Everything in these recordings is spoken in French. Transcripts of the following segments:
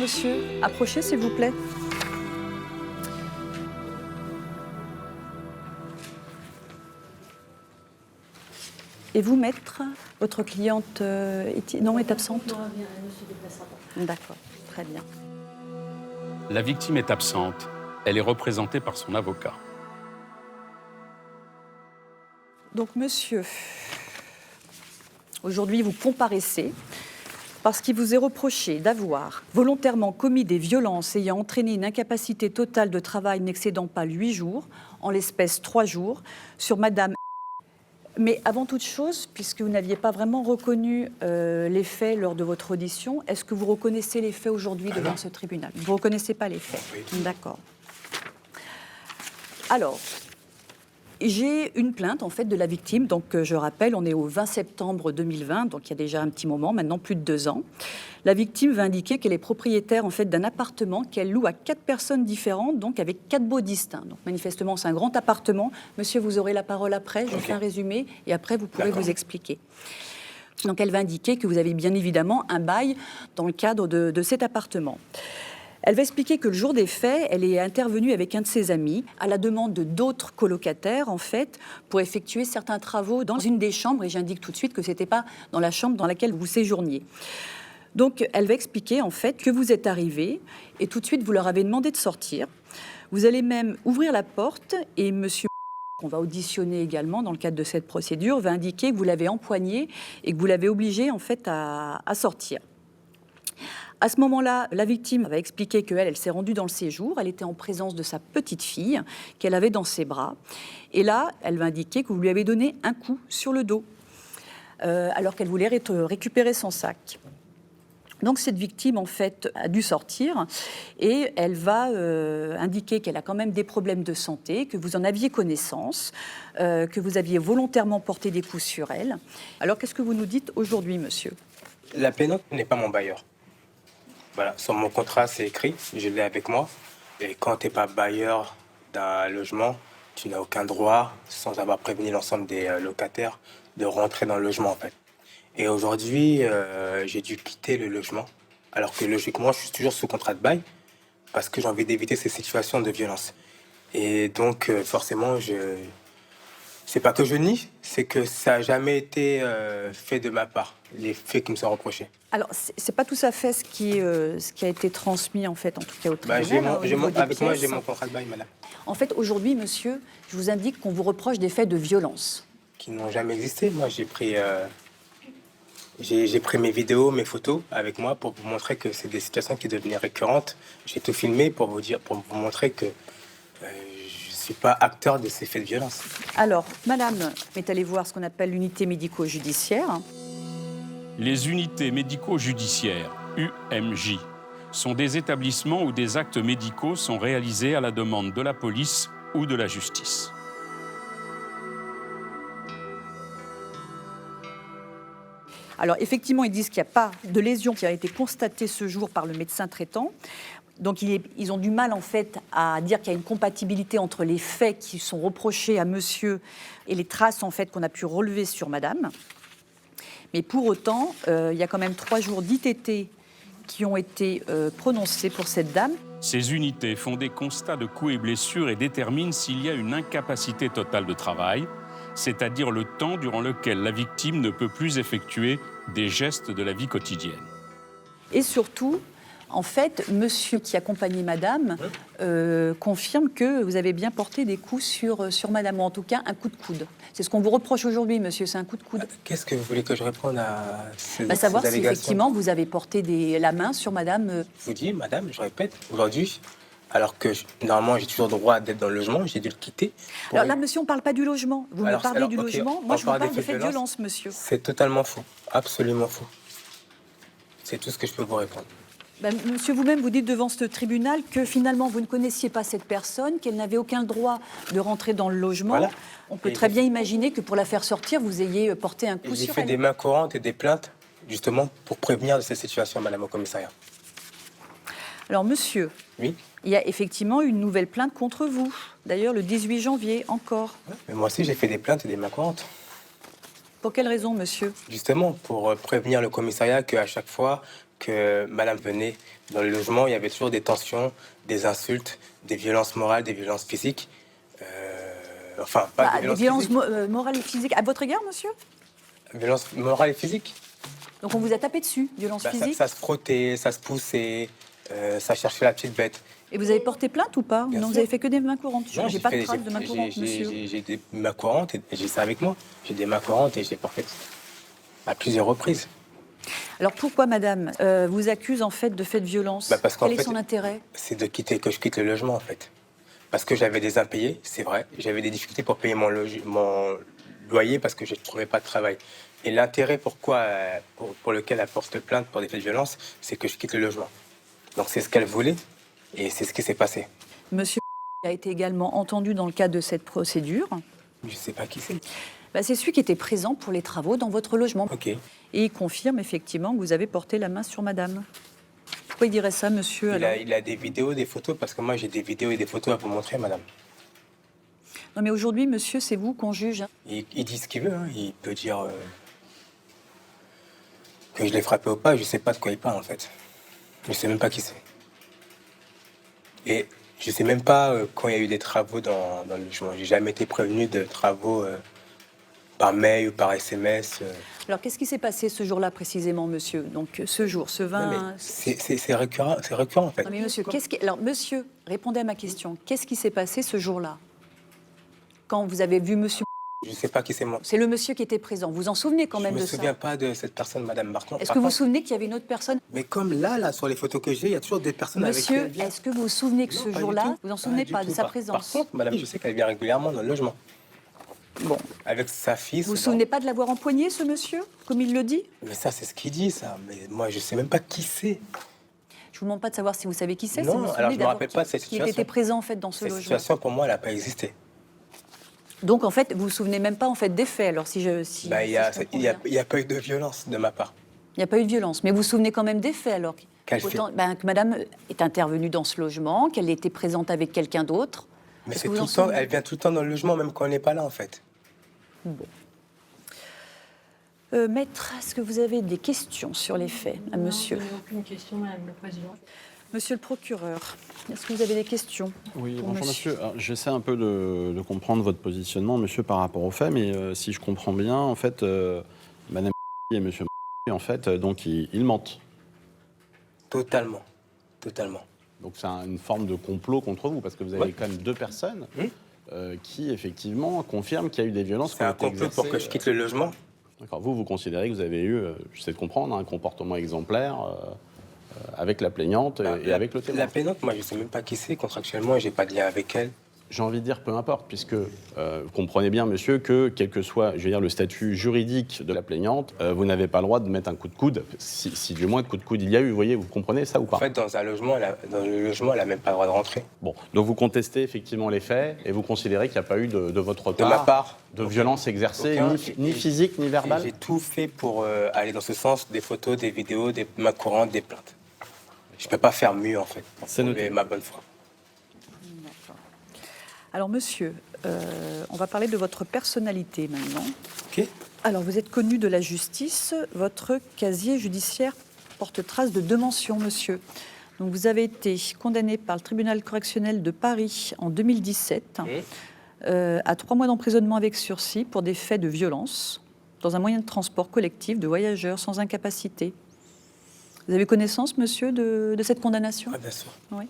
monsieur. Approchez, s'il vous plaît. Et vous, maître, votre cliente est absente? Non, elle ne se déplacera pas. D'accord, très bien. La victime est absente. Elle est représentée par son avocat. Donc, monsieur, aujourd'hui, vous comparaissez parce qu'il vous est reproché d'avoir volontairement commis des violences ayant entraîné une incapacité totale de travail n'excédant pas 8 jours, en l'espèce 3 jours, sur madame. Mais avant toute chose, puisque vous n'aviez pas vraiment reconnu les faits lors de votre audition, est-ce que vous reconnaissez les faits aujourd'hui devant ce tribunal? Vous ne reconnaissez pas les faits? Oui. D'accord. Alors, j'ai une plainte en fait de la victime. Donc, je rappelle, on est au 20 septembre 2020, donc il y a déjà un petit moment, maintenant plus de 2 ans. La victime va indiquer qu'elle est propriétaire en fait d'un appartement qu'elle loue à 4 personnes différentes, donc avec 4 baux distincts. Donc, manifestement, c'est un grand appartement. Monsieur, vous aurez la parole après. Je fais un résumé et après vous pourrez vous expliquer. Donc, elle va indiquer que vous avez bien évidemment un bail dans le cadre de cet appartement. Elle va expliquer que le jour des faits, elle est intervenue avec un de ses amis à la demande de d'autres colocataires, en fait, pour effectuer certains travaux dans une des chambres. Et j'indique tout de suite que ce n'était pas dans la chambre dans laquelle vous séjourniez. Donc, elle va expliquer, en fait, que vous êtes arrivé et tout de suite, vous leur avez demandé de sortir. Vous allez même ouvrir la porte et monsieur, qu'on va auditionner également dans le cadre de cette procédure, va indiquer que vous l'avez empoigné et que vous l'avez obligé, en fait, à sortir. À ce moment-là, la victime va expliquer qu'elle s'est rendue dans le séjour. Elle était en présence de sa petite fille qu'elle avait dans ses bras. Et là, elle va indiquer que vous lui avez donné un coup sur le dos alors qu'elle voulait récupérer son sac. Donc cette victime, en fait, a dû sortir et elle va indiquer qu'elle a quand même des problèmes de santé, que vous en aviez connaissance, que vous aviez volontairement porté des coups sur elle. Alors, qu'est-ce que vous nous dites aujourd'hui, monsieur? La plaignante n'est pas mon bailleur. Voilà, sur mon contrat, c'est écrit, je l'ai avec moi. Et quand tu n'es pas bailleur d'un logement, tu n'as aucun droit, sans avoir prévenu l'ensemble des locataires, de rentrer dans le logement, en fait. Et aujourd'hui, j'ai dû quitter le logement, alors que logiquement, je suis toujours sous contrat de bail, parce que j'ai envie d'éviter ces situations de violence. Et donc, forcément, c'est pas que je nie, c'est que ça n'a jamais été fait de ma part, les faits qui me sont reprochés. Alors, c'est pas tout à fait ce qui a été transmis, en fait, en tout cas au tribunal. Avec moi, j'ai mon contrat de bail, madame. En fait, aujourd'hui, monsieur, je vous indique qu'on vous reproche des faits de violence. Qui n'ont jamais existé. Moi, j'ai pris mes vidéos, mes photos avec moi pour vous montrer que c'est des situations qui devenaient récurrentes. J'ai tout filmé pour vous montrer que je suis pas acteur de ces faits de violence. Alors, madame est allée voir ce qu'on appelle l'unité médico-judiciaire. Les unités médico-judiciaires, UMJ, sont des établissements où des actes médicaux sont réalisés à la demande de la police ou de la justice. Alors, effectivement, ils disent qu'il n'y a pas de lésion qui a été constatée ce jour par le médecin traitant. Donc, ils ont du mal, en fait, à dire qu'il y a une compatibilité entre les faits qui sont reprochés à monsieur et les traces, en fait, qu'on a pu relever sur madame. Mais pour autant, il y a quand même 3 jours d'ITT qui ont été prononcés pour cette dame. Ces unités font des constats de coups et blessures et déterminent s'il y a une incapacité totale de travail, c'est-à-dire le temps durant lequel la victime ne peut plus effectuer des gestes de la vie quotidienne. Et surtout, en fait, monsieur qui accompagnait madame confirme que vous avez bien porté des coups sur madame, ou en tout cas un coup de coude. C'est ce qu'on vous reproche aujourd'hui, monsieur, c'est un coup de coude. Qu'est-ce que vous voulez que je réponde à ces savoir ces si allégations? effectivement vous avez porté la main sur madame. Je vous dis, madame, je répète, aujourd'hui, alors que normalement j'ai toujours droit d'être dans le logement, j'ai dû le quitter. Alors là, monsieur, on ne parle pas du logement. Vous me parlez du logement. Moi, je vous parle de faits de violence, monsieur. C'est totalement faux, absolument faux. C'est tout ce que je peux vous répondre. Ben, monsieur, vous-même, vous dites devant ce tribunal que finalement, vous ne connaissiez pas cette personne, qu'elle n'avait aucun droit de rentrer dans le logement. Voilà. On peut très bien imaginer que pour la faire sortir, vous ayez porté un coup sur elle. J'ai fait des mains courantes et des plaintes, justement, pour prévenir de cette situation, madame au commissariat. Alors, monsieur, oui, il y a effectivement une nouvelle plainte contre vous. D'ailleurs, le 18 janvier, encore. Ouais, mais moi aussi, j'ai fait des plaintes et des mains courantes. Pour quelle raison, monsieur? Justement, pour prévenir le commissariat qu'à chaque fois que madame venait dans le logement, il y avait toujours des tensions, des insultes, des violences morales, des violences physiques. Enfin, pas Des violences morales et physiques. À votre égard, monsieur? Violences morales et physiques. Donc on vous a tapé dessus, violence physique. Ça se frottait, ça se poussait, ça cherchait la petite bête. Et vous avez porté plainte ou pas? Bien Non, sûr. vous avez fait que des mains courantes. Non, J'ai pas de traces de mains courantes, monsieur. J'ai des mains courantes et j'ai ça avec moi. J'ai des mains courantes et je l'ai porté à plusieurs reprises. Alors pourquoi, madame, vous accuse en fait de faits de violence? Parce qu'en Quel est fait, son intérêt? c'est que je quitte le logement en fait. Parce que j'avais des impayés, c'est vrai. J'avais des difficultés pour payer mon loyer parce que je ne trouvais pas de travail. Et l'intérêt pour lequel elle porte plainte pour des faits de violence, c'est que je quitte le logement. Donc c'est ce qu'elle voulait et c'est ce qui s'est passé. Monsieur a été également entendu dans le cadre de cette procédure. Je ne sais pas qui c'est. C'est celui qui était présent pour les travaux dans votre logement. Ok. Et il confirme effectivement que vous avez porté la main sur madame. Pourquoi il dirait ça, monsieur? Il a des vidéos, des photos, parce que moi j'ai des vidéos et des photos à vous montrer, madame. Non mais aujourd'hui, monsieur, c'est vous qu'on juge. Il dit ce qu'il veut, hein. Il peut dire que je l'ai frappé ou pas, je ne sais pas de quoi il parle en fait. Je ne sais même pas qui c'est. Et je ne sais même pas quand il y a eu des travaux dans le logement. J'ai jamais été prévenu de travaux par mail ou par SMS. Alors qu'est-ce qui s'est passé ce jour-là précisément, monsieur? Donc ce jour, ce 20... C'est récurrent en fait. Non mais monsieur, alors monsieur, répondez à ma question. Qu'est-ce qui s'est passé ce jour-là? Quand vous avez vu monsieur... Je ne sais pas qui c'est moi. C'est le monsieur qui était présent. Vous en souvenez quand même de ça? Je ne me souviens pas de cette personne, madame Martin. Est-ce que vous vous souvenez qu'il y avait une autre personne? Mais comme là, sur les photos que j'ai, il y a toujours des personnes monsieur, avec... est-ce que vous vous souvenez que Non, ce pas jour-là, du tout. vous en souvenez pas de sa Par présence? contre, madame, je sais qu'elle vient régulièrement dans le logement. Bon. Avec sa fille. Vous vous souvenez pas de l'avoir empoigné, ce monsieur, comme il le dit? Mais ça, c'est ce qu'il dit, ça. Mais moi, je sais même pas qui c'est. Je vous demande pas de savoir si vous savez qui c'est. Non, si vous vous alors je souvenez me rappelle pas de cette qui situation. était présent en fait dans ce Cette logement. situation, pour moi, elle n'a pas existé. Donc en fait, vous vous souvenez même pas en fait des faits. Alors si je, si, Bah, il si je comprends bien. y a pas eu de violence de ma part. Il n'y a pas eu de violence, mais vous vous souvenez quand même des faits alors. Quel fait? Que madame est intervenue dans ce logement, qu'elle était présente avec quelqu'un d'autre. Mais Est-ce c'est que tout vous en le temps, souvenez? elle vient tout le temps dans le logement, même quand on n'est pas là, en fait. Bon. Maître, est-ce que vous avez des questions sur les faits à monsieur? Non, je n'ai aucune question, Madame le Président. Monsieur le procureur, est-ce que vous avez des questions? Oui, pour bonjour monsieur. J'essaie un peu de comprendre votre positionnement, monsieur, par rapport aux faits, mais si je comprends bien, en fait, madame et monsieur, en fait, donc ils mentent. Totalement. Totalement. Donc c'est une forme de complot contre vous, parce que vous avez quand même deux personnes qui, effectivement, confirment qu'il y a eu des violences. C'est un complot pour que je quitte le logement. D'accord. Vous considérez que vous avez eu, j'essaie de comprendre, un comportement exemplaire avec la plaignante et avec le témoin. La plaignante, moi, je ne sais même pas qui c'est. Contractuellement, je n'ai pas de lien avec elle. J'ai envie de dire peu importe, puisque vous comprenez bien, monsieur, que quel que soit, je veux dire, le statut juridique de la plaignante, vous n'avez pas le droit de mettre un coup de coude, si du moins de coup de coude il y a eu, vous voyez, vous comprenez ça ou pas? En fait, dans le logement, elle n'a même pas le droit de rentrer. Bon, donc vous contestez effectivement les faits et vous considérez qu'il n'y a pas eu de votre part, De ma part. de violence exercée, Aucun. ni physique, ni verbale? J'ai tout fait pour aller dans ce sens, des photos, des vidéos, des mains courantes, des plaintes. Je ne peux pas faire mieux, en fait, pour C'est noté. prouver ma bonne foi. Alors monsieur, on va parler de votre personnalité maintenant. Ok. Alors vous êtes connu de la justice, votre casier judiciaire porte trace de 2 mentions, monsieur. Donc vous avez été condamné par le tribunal correctionnel de Paris en 2017 à 3 mois d'emprisonnement avec sursis pour des faits de violence dans un moyen de transport collectif de voyageurs sans incapacité. Vous avez connaissance, monsieur, de cette condamnation? Ah, bien sûr. Oui.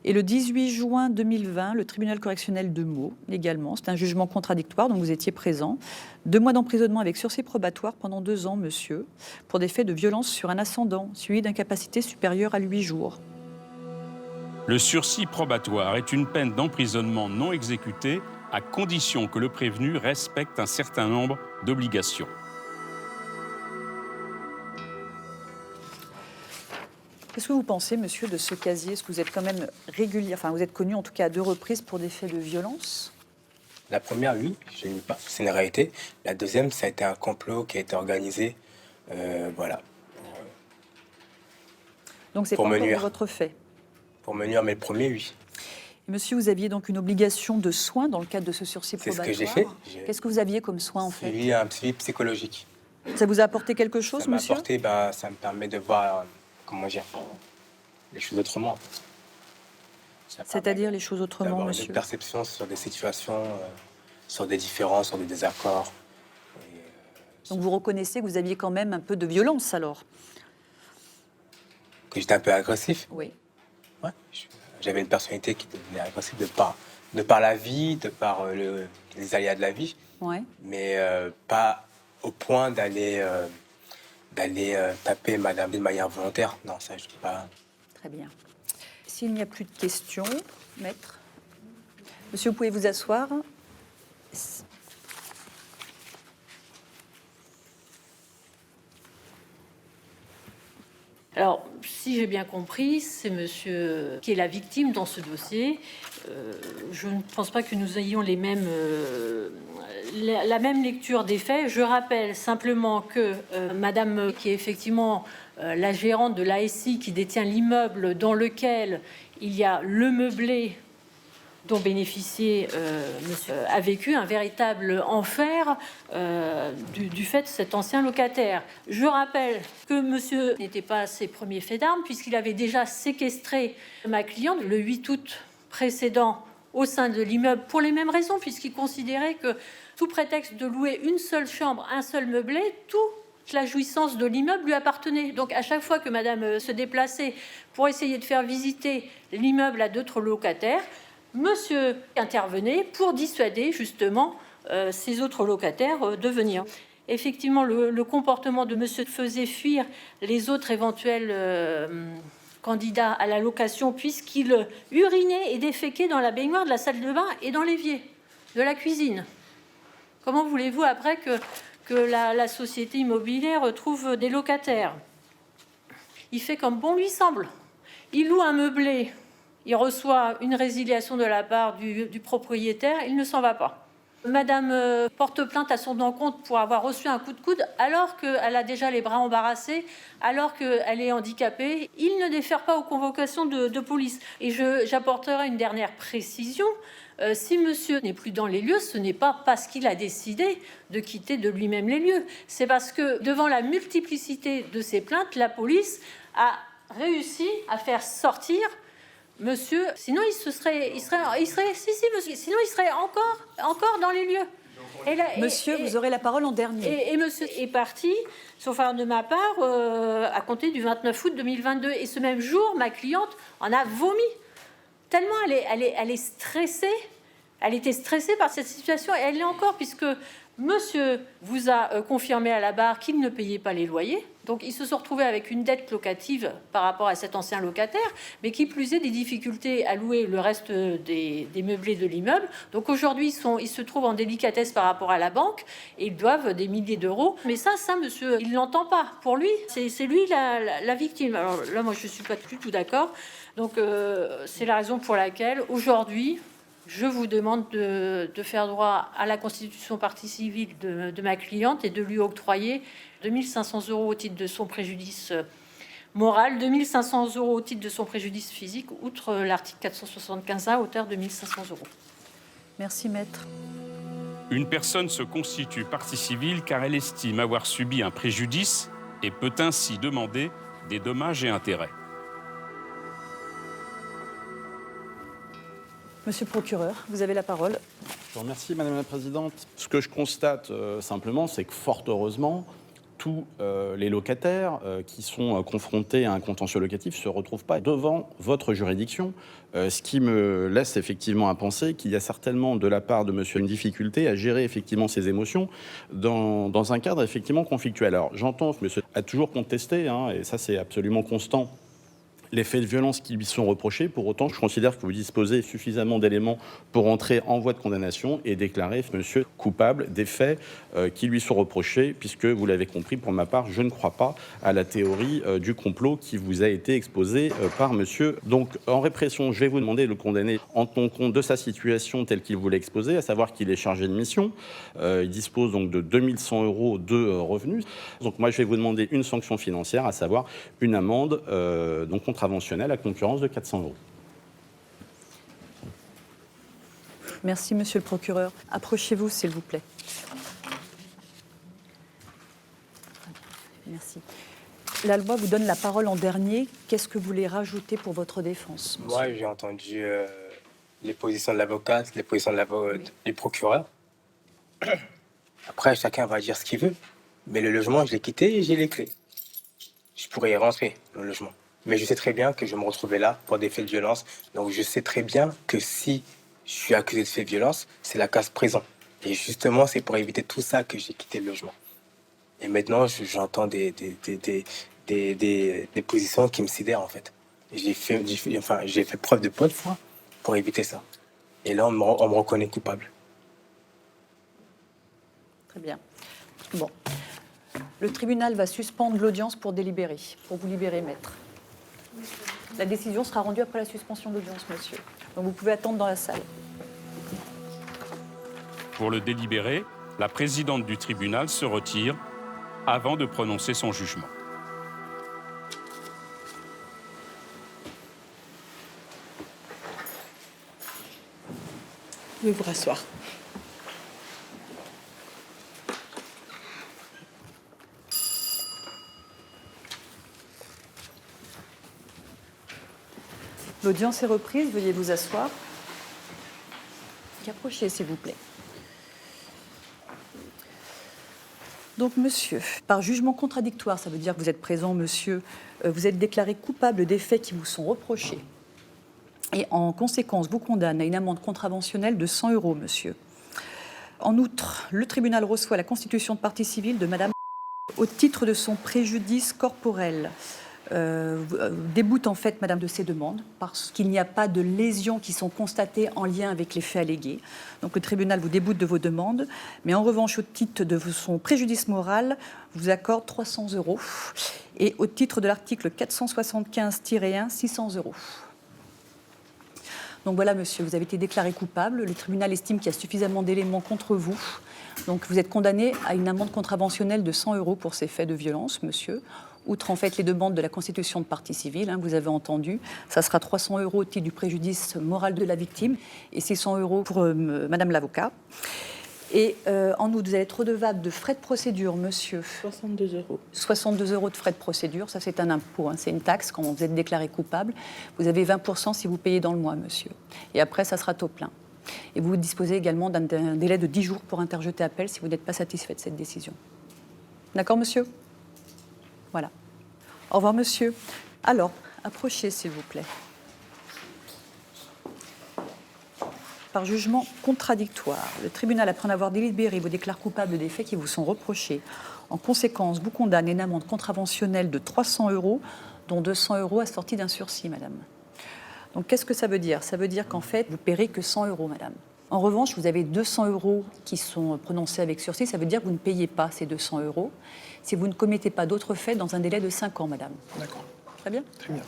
Et le 18 juin 2020, le tribunal correctionnel de Meaux, également, c'est un jugement contradictoire, donc vous étiez présent. 2 mois d'emprisonnement avec sursis probatoire pendant 2 ans, monsieur, pour des faits de violence sur un ascendant, suivi d'incapacité supérieure à 8 jours. Le sursis probatoire est une peine d'emprisonnement non exécutée à condition que le prévenu respecte un certain nombre d'obligations. Qu'est-ce que vous pensez, monsieur, de ce casier? Est-ce que vous êtes quand même régulier, enfin vous êtes connu en tout cas à 2 reprises pour des faits de violence? La première, oui, je n'ai pas. C'est une réalité. La deuxième, ça a été un complot qui a été organisé, voilà, Donc c'est pas pour me encore de nuire. votre fait. pour me nuire. Mais le premier, oui. Monsieur, vous aviez donc une obligation de soins dans le cadre de ce sursis C'est ce probatoire. que j'ai fait. Qu'est-ce que vous aviez comme soins en fait? Un suivi psychologique. Ça vous a apporté quelque chose, Ça m'a monsieur? apporté, ça me permet de voir, comment dire, les choses autrement. Ça permet C'est-à-dire les choses autrement, d'avoir monsieur? une perception sur des situations, sur des différences, sur des désaccords. Donc vous reconnaissez que vous aviez quand même un peu de violence alors? Que j'étais un peu agressif. Oui. Ouais. J'avais une personnalité qui devenait agressive de par la vie, de par les aléas de la vie, Ouais. mais pas au point d'aller taper madame de manière volontaire. Non, ça, je ne dis pas. Très bien. S'il n'y a plus de questions, maître. Monsieur, vous pouvez vous asseoir. Alors, si j'ai bien compris, c'est monsieur qui est la victime dans ce dossier. Je ne pense pas que nous ayons la même lecture des faits. Je rappelle simplement que madame, qui est effectivement la gérante de l'ASI, qui détient l'immeuble dans lequel il y a le meublé dont bénéficiait monsieur, a vécu un véritable enfer du fait de cet ancien locataire. Je rappelle que monsieur n'était pas à ses premiers faits d'armes, puisqu'il avait déjà séquestré ma cliente le 8 août précédent au sein de l'immeuble pour les mêmes raisons, puisqu'il considérait que, sous prétexte de louer une seule chambre, un seul meublé, toute la jouissance de l'immeuble lui appartenait. Donc à chaque fois que madame se déplaçait pour essayer de faire visiter l'immeuble à d'autres locataires, monsieur intervenait pour dissuader justement ces autres locataires de venir. Effectivement, le comportement de monsieur faisait fuir les autres éventuels candidats à la location, puisqu'il urinait et déféquait dans la baignoire de la salle de bain et dans l'évier de la cuisine. Comment voulez-vous après que la société immobilière trouve des locataires? Il fait comme bon lui semble. Il loue un meublé. Il reçoit une résiliation de la part du propriétaire, il ne s'en va pas. Madame porte plainte à son encontre pour avoir reçu un coup de coude alors qu'elle a déjà les bras embarrassés, alors qu'elle est handicapée. Il ne défère pas aux convocations de police. Et j'apporterai une dernière précision. Si monsieur n'est plus dans les lieux, ce n'est pas parce qu'il a décidé de quitter de lui-même les lieux. C'est parce que devant la multiplicité de ces plaintes, la police a réussi à faire sortir monsieur, sinon monsieur, sinon il serait encore dans les lieux. Monsieur, vous aurez la parole en dernier. Et monsieur est parti, sauf erreur de ma part, à compter du 29 août 2022. Et ce même jour, ma cliente en a vomi. Tellement elle est stressée. Elle était stressée par cette situation et elle l'est encore, puisque monsieur vous a confirmé à la barre qu'il ne payait pas les loyers. Donc, ils se sont retrouvés avec une dette locative par rapport à cet ancien locataire, mais qui plus est des difficultés à louer le reste des meublés de l'immeuble. Donc, aujourd'hui, ils se trouvent en délicatesse par rapport à la banque et ils doivent des milliers d'euros. Mais ça, monsieur, il ne l'entend pas. Pour lui, c'est lui la victime. Alors là, moi, je ne suis pas du tout d'accord. Donc, c'est la raison pour laquelle, aujourd'hui, je vous demande de faire droit à la constitution partie civile de ma cliente et de lui octroyer 2 500 € au titre de son préjudice moral, 2 500 € au titre de son préjudice physique, outre l'article 475A, à hauteur de 1 500 €. Merci, maître. Une personne se constitue partie civile car elle estime avoir subi un préjudice et peut ainsi demander des dommages et intérêts. Monsieur le procureur, vous avez la parole. Je vous remercie, Madame la Présidente. Ce que je constate simplement, c'est que fort heureusement, tous les locataires qui sont confrontés à un contentieux locatif ne se retrouvent pas devant votre juridiction, ce qui me laisse effectivement à penser qu'il y a certainement de la part de monsieur une difficulté à gérer effectivement ses émotions dans un cadre effectivement conflictuel. Alors j'entends que monsieur a toujours contesté, et ça c'est absolument constant, les faits de violence qui lui sont reprochés. Pour autant, je considère que vous disposez suffisamment d'éléments pour entrer en voie de condamnation et déclarer monsieur coupable des faits qui lui sont reprochés, puisque, vous l'avez compris, pour ma part, je ne crois pas à la théorie du complot qui vous a été exposée par monsieur. Donc, en répression, je vais vous demander de le condamner en tenant compte de sa situation telle qu'il vous l'a exposée, à savoir qu'il est chargé de mission. Il dispose donc de 2 100 € de revenus. Donc, moi, je vais vous demander une sanction financière, à savoir une amende donc contraventionnelle à concurrence de 400 €. Merci, monsieur le procureur. Approchez-vous, s'il vous plaît. Merci. La loi vous donne la parole en dernier. Qu'est-ce que vous voulez rajouter pour votre défense, monsieur? Moi, j'ai entendu les positions de l'avocate, les positions du procureur. Après, chacun va dire ce qu'il veut. Mais le logement, je l'ai quitté et j'ai les clés. Je pourrais y rentrer dans le logement. Mais je sais très bien que je vais me retrouver là pour des faits de violence. Donc je sais très bien que si je suis accusé de faits de violence, c'est la case prison. Et justement, c'est pour éviter tout ça que j'ai quitté le logement. Et maintenant, j'entends des positions qui me sidèrent, en fait. J'ai fait preuve de bonne foi pour éviter ça. Et là, on me reconnaît coupable. Très bien. Bon. Le tribunal va suspendre l'audience pour délibérer, pour vous libérer, maître. La décision sera rendue après la suspension de l'audience, monsieur. Donc vous pouvez attendre dans la salle. Pour le délibéré, la présidente du tribunal se retire avant de prononcer son jugement. Vous pouvez vous rasseoir. L'audience est reprise, veuillez vous asseoir. Approchez, s'il vous plaît. Donc, monsieur, par jugement contradictoire, ça veut dire que vous êtes présent, monsieur, vous êtes déclaré coupable des faits qui vous sont reprochés. Et en conséquence, vous condamne à une amende contraventionnelle de 100 €, monsieur. En outre, le tribunal reçoit la constitution de partie civile de madame au titre de son préjudice corporel. Déboute en fait madame de ses demandes parce qu'il n'y a pas de lésions qui sont constatées en lien avec les faits allégués. Donc le tribunal vous déboute de vos demandes, mais en revanche au titre de son préjudice moral vous accorde 300 € et au titre de l'article 475-1 600 €. Donc voilà monsieur, vous avez été déclaré coupable, le tribunal estime qu'il y a suffisamment d'éléments contre vous. Donc vous êtes condamné à une amende contraventionnelle de 100 € pour ces faits de violence, monsieur. Outre en fait les demandes de la constitution de partie civile, vous avez entendu, ça sera 300 € au titre du préjudice moral de la victime et 600 € pour madame l'avocat. Et en outre, vous allez être redevable de frais de procédure, monsieur. 62 €. 62 € de frais de procédure, ça c'est un impôt, c'est une taxe quand vous êtes déclaré coupable. Vous avez 20% si vous payez dans le mois, monsieur. Et après, ça sera taux plein. Et vous disposez également d'un délai de 10 jours pour interjeter appel si vous n'êtes pas satisfait de cette décision. D'accord, monsieur ? Voilà. Au revoir, monsieur. Alors, approchez, s'il vous plaît. Par jugement contradictoire, le tribunal, après en avoir délibéré, vous déclare coupable des faits qui vous sont reprochés. En conséquence, vous condamne à une amende contraventionnelle de 300 €, dont 200 € assortis d'un sursis, madame. Donc, qu'est-ce que ça veut dire? Ça veut dire qu'en fait, vous ne paierez que 100 €, madame. En revanche, vous avez 200 € qui sont prononcés avec sursis. Ça veut dire que vous ne payez pas ces 200 € si vous ne commettez pas d'autres faits dans un délai de 5 ans, madame. D'accord. Très bien. Très bien.